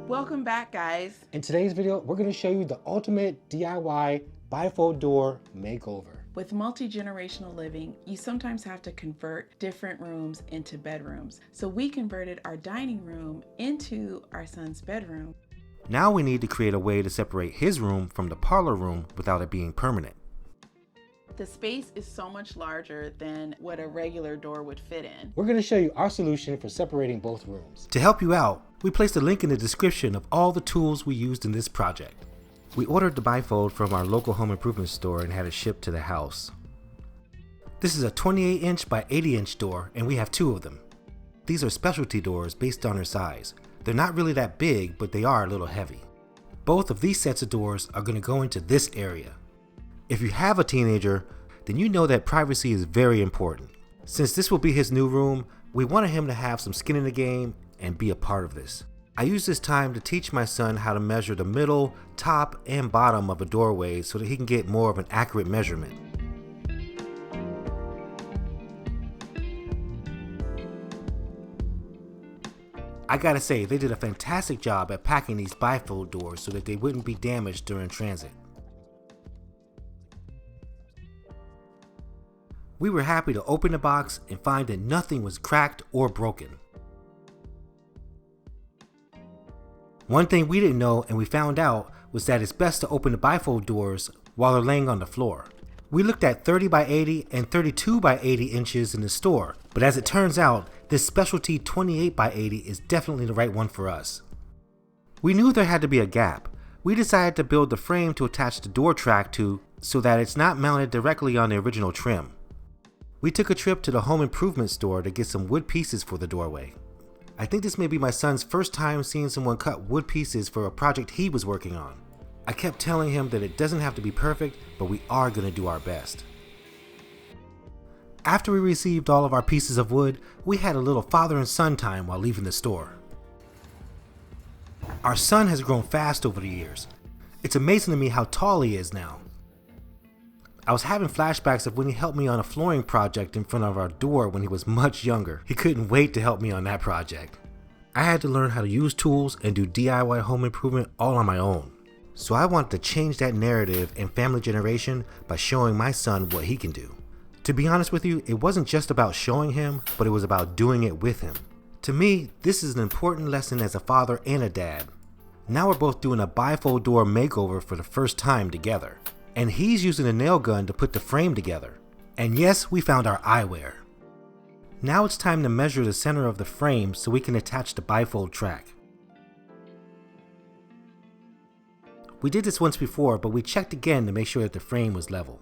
Welcome back, guys. In today's video, we're going to show you the ultimate DIY bifold door makeover. With multi-generational living, you sometimes have to convert different rooms into bedrooms. So we converted our dining room into our son's bedroom. Now we need to create a way to separate his room from the parlor room without it being permanent. The space is so much larger than what a regular door would fit in. We're going to show you our solution for separating both rooms. To help you out, we placed a link in the description of all the tools we used in this project. We ordered the bifold from our local home improvement store and had it shipped to the house. This is a 28-inch by 80-inch door, and we have 2 of them. These are specialty doors based on their size. They're not really that big, but they are a little heavy. Both of these sets of doors are going to go into this area. If you have a teenager, then you know that privacy is very important. Since this will be his new room, we wanted him to have some skin in the game and be a part of this. I used this time to teach my son how to measure the middle, top, and bottom of a doorway so that he can get more of an accurate measurement. I gotta say, they did a fantastic job at packing these bifold doors so that they wouldn't be damaged during transit. We were happy to open the box and find that nothing was cracked or broken. One thing we didn't know and we found out was that it's best to open the bifold doors while they're laying on the floor. We looked at 30 by 80 and 32 by 80 inches in the store, but as it turns out, this specialty 28 by 80 is definitely the right one for us. We knew there had to be a gap. We decided to build the frame to attach the door track to so that it's not mounted directly on the original trim. We took a trip to the home improvement store to get some wood pieces for the doorway. I think this may be my son's first time seeing someone cut wood pieces for a project he was working on. I kept telling him that it doesn't have to be perfect, but we are going to do our best. After we received all of our pieces of wood, we had a little father and son time while leaving the store. Our son has grown fast over the years. It's amazing to me how tall he is now. I was having flashbacks of when he helped me on a flooring project in front of our door when he was much younger. He couldn't wait to help me on that project. I had to learn how to use tools and do DIY home improvement all on my own. So I wanted to change that narrative and family generation by showing my son what he can do. To be honest with you, it wasn't just about showing him, but it was about doing it with him. To me, this is an important lesson as a father and a dad. Now we're both doing a bifold door makeover for the first time together. And he's using a nail gun to put the frame together. And yes, we found our eyewear. Now it's time to measure the center of the frame so we can attach the bifold track. We did this once before, but we checked again to make sure that the frame was level.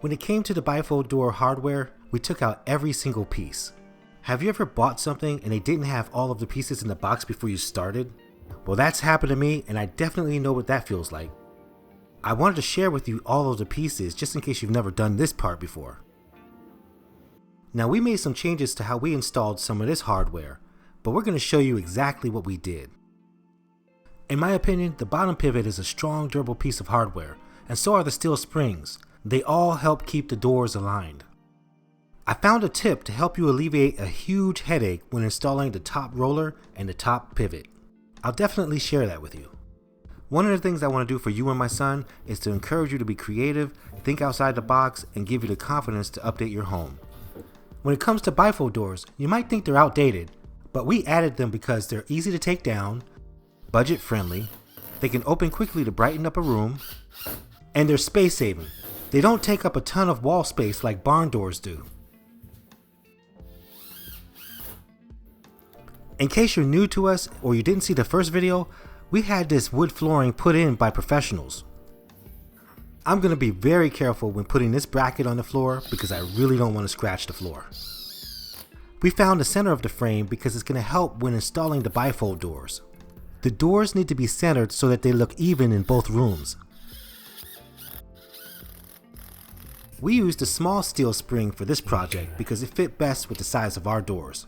When it came to the bifold door hardware, we took out every single piece. Have you ever bought something and they didn't have all of the pieces in the box before you started? Well, that's happened to me, and I definitely know what that feels like. I wanted to share with you all of the pieces just in case you've never done this part before. Now we made some changes to how we installed some of this hardware, but we're going to show you exactly what we did. In my opinion, the bottom pivot is a strong, durable piece of hardware, and so are the steel springs. They all help keep the doors aligned. I found a tip to help you alleviate a huge headache when installing the top roller and the top pivot. I'll definitely share that with you. One of the things I want to do for you and my son is to encourage you to be creative, think outside the box, and give you the confidence to update your home. When it comes to bifold doors, you might think they're outdated, but we added them because they're easy to take down, budget friendly, they can open quickly to brighten up a room, and they're space saving. They don't take up a ton of wall space like barn doors do. In case you're new to us or you didn't see the first video, we had this wood flooring put in by professionals. I'm going to be very careful when putting this bracket on the floor because I really don't want to scratch the floor. We found the center of the frame because it's going to help when installing the bifold doors. The doors need to be centered so that they look even in both rooms. We used a small steel spring for this project because it fit best with the size of our doors.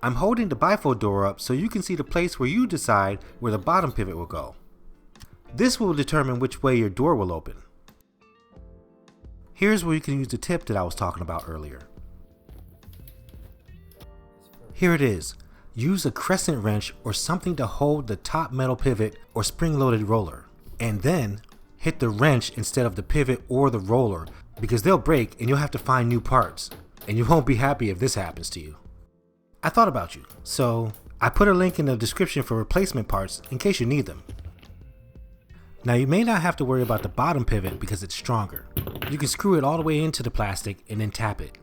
I'm holding the bifold door up so you can see the place where you decide where the bottom pivot will go. This will determine which way your door will open. Here's where you can use the tip that I was talking about earlier. Here it is. Use a crescent wrench or something to hold the top metal pivot or spring-loaded roller, and then hit the wrench instead of the pivot or the roller, because they'll break and you'll have to find new parts, and you won't be happy if this happens to you. I thought about you, so I put a link in the description for replacement parts in case you need them. Now you may not have to worry about the bottom pivot because it's stronger. You can screw it all the way into the plastic and then tap it.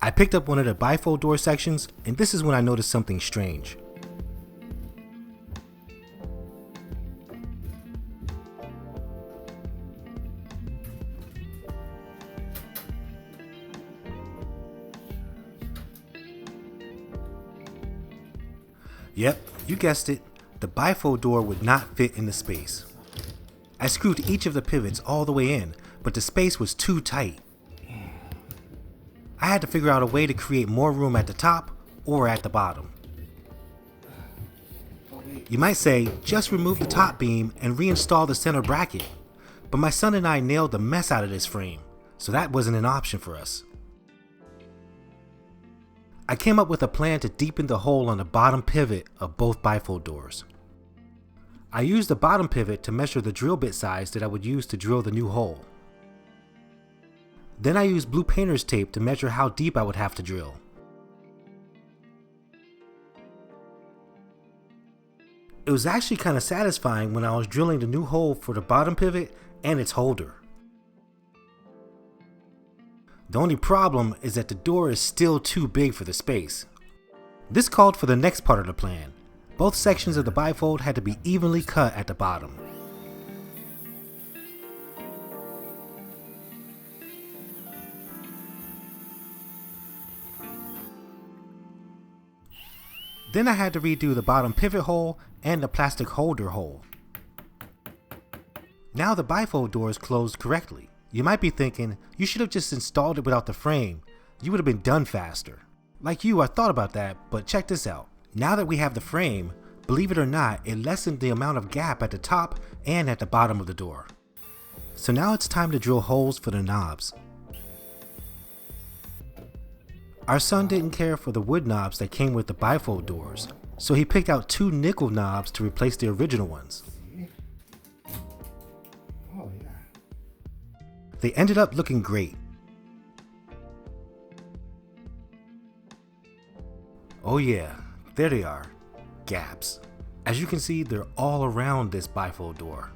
I picked up one of the bifold door sections, and this is when I noticed something strange. Yep, you guessed it, the bifold door would not fit in the space. I screwed each of the pivots all the way in, but the space was too tight. I had to figure out a way to create more room at the top or at the bottom. You might say, just remove the top beam and reinstall the center bracket, but my son and I nailed the mess out of this frame, so that wasn't an option for us. I came up with a plan to deepen the hole on the bottom pivot of both bifold doors. I used the bottom pivot to measure the drill bit size that I would use to drill the new hole. Then I used blue painter's tape to measure how deep I would have to drill. It was actually kind of satisfying when I was drilling the new hole for the bottom pivot and its holder. The only problem is that the door is still too big for the space. This called for the next part of the plan. Both sections of the bifold had to be evenly cut at the bottom. Then I had to redo the bottom pivot hole and the plastic holder hole. Now the bifold door is closed correctly. You might be thinking, you should have just installed it without the frame. You would have been done faster. Like you, I thought about that, but check this out. Now that we have the frame, believe it or not, it lessened the amount of gap at the top and at the bottom of the door. So now it's time to drill holes for the knobs. Our son didn't care for the wood knobs that came with the bifold doors, so he picked out 2 nickel knobs to replace the original ones. Oh yeah. They ended up looking great. Oh yeah, there they are, gaps. As you can see, they're all around this bifold door.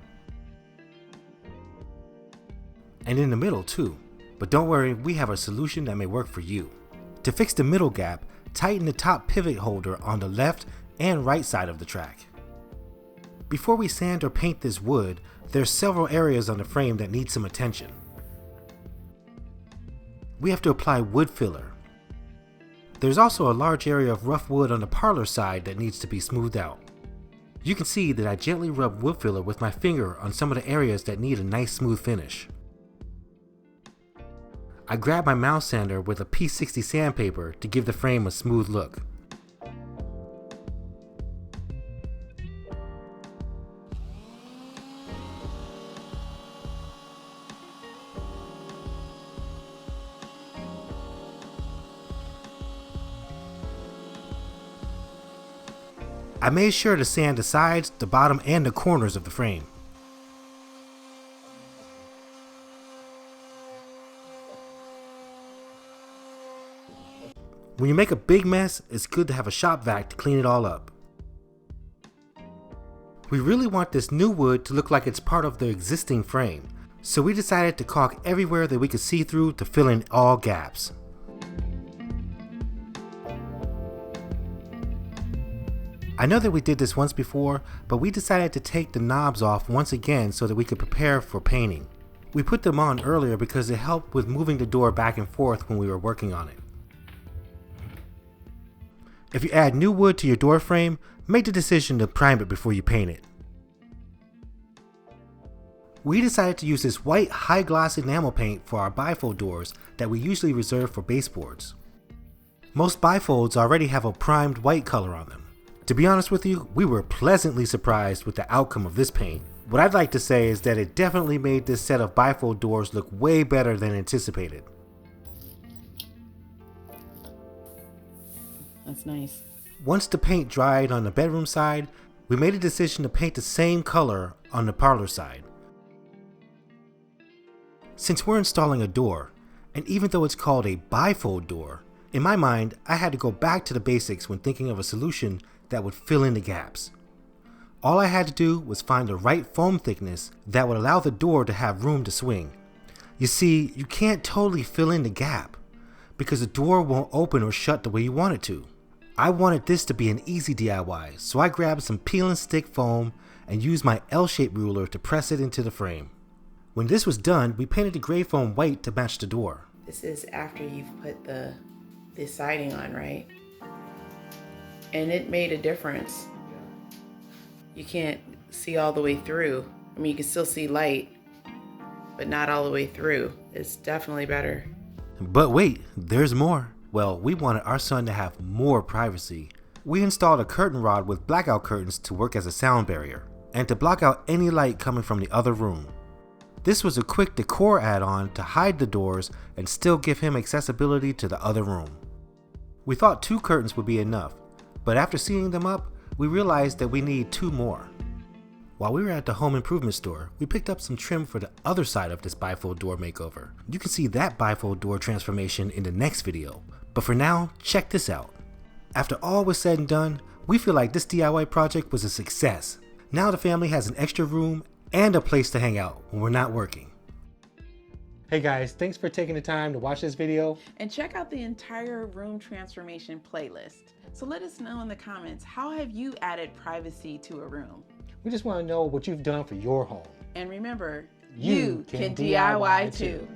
And in the middle too, but don't worry, we have a solution that may work for you. To fix the middle gap, tighten the top pivot holder on the left and right side of the track. Before we sand or paint this wood, there's several areas on the frame that need some attention. We have to apply wood filler. There's also a large area of rough wood on the parlor side that needs to be smoothed out. You can see that I gently rub wood filler with my finger on some of the areas that need a nice smooth finish. I grab my mouse sander with a P60 sandpaper to give the frame a smooth look. I made sure to sand the sides, the bottom, and the corners of the frame. When you make a big mess, it's good to have a shop vac to clean it all up. We really want this new wood to look like it's part of the existing frame, so we decided to caulk everywhere that we could see through to fill in all gaps. I know that we did this once before, but we decided to take the knobs off once again so that we could prepare for painting. We put them on earlier because it helped with moving the door back and forth when we were working on it. If you add new wood to your door frame, make the decision to prime it before you paint it. We decided to use this white high gloss enamel paint for our bifold doors that we usually reserve for baseboards. Most bifolds already have a primed white color on them. To be honest with you, we were pleasantly surprised with the outcome of this paint. What I'd like to say is that it definitely made this set of bifold doors look way better than anticipated. That's nice. Once the paint dried on the bedroom side, we made a decision to paint the same color on the parlor side. Since we're installing a door, and even though it's called a bifold door, in my mind, I had to go back to the basics when thinking of a solution that would fill in the gaps. All I had to do was find the right foam thickness that would allow the door to have room to swing. You see, you can't totally fill in the gap because the door won't open or shut the way you want it to. I wanted this to be an easy DIY, so I grabbed some peel and stick foam and used my L-shaped ruler to press it into the frame. When this was done, we painted the gray foam white to match the door. This is after you've put the siding on, right? And it made a difference. You can't see all the way through. I mean, you can still see light, but not all the way through. It's definitely better. But wait, there's more. Well, we wanted our son to have more privacy. We installed a curtain rod with blackout curtains to work as a sound barrier and to block out any light coming from the other room. This was a quick decor add-on to hide the doors and still give him accessibility to the other room. We thought 2 curtains would be enough, but after seeing them up, we realized that we need 2 more. While we were at the home improvement store, we picked up some trim for the other side of this bifold door makeover. You can see that bifold door transformation in the next video, but for now, check this out. After all was said and done, we feel like this DIY project was a success. Now the family has an extra room and a place to hang out when we're not working. Hey guys, thanks for taking the time to watch this video. And check out the entire room transformation playlist. So let us know in the comments, how have you added privacy to a room? We just want to know what you've done for your home. And remember, You you can can DIY DIY too.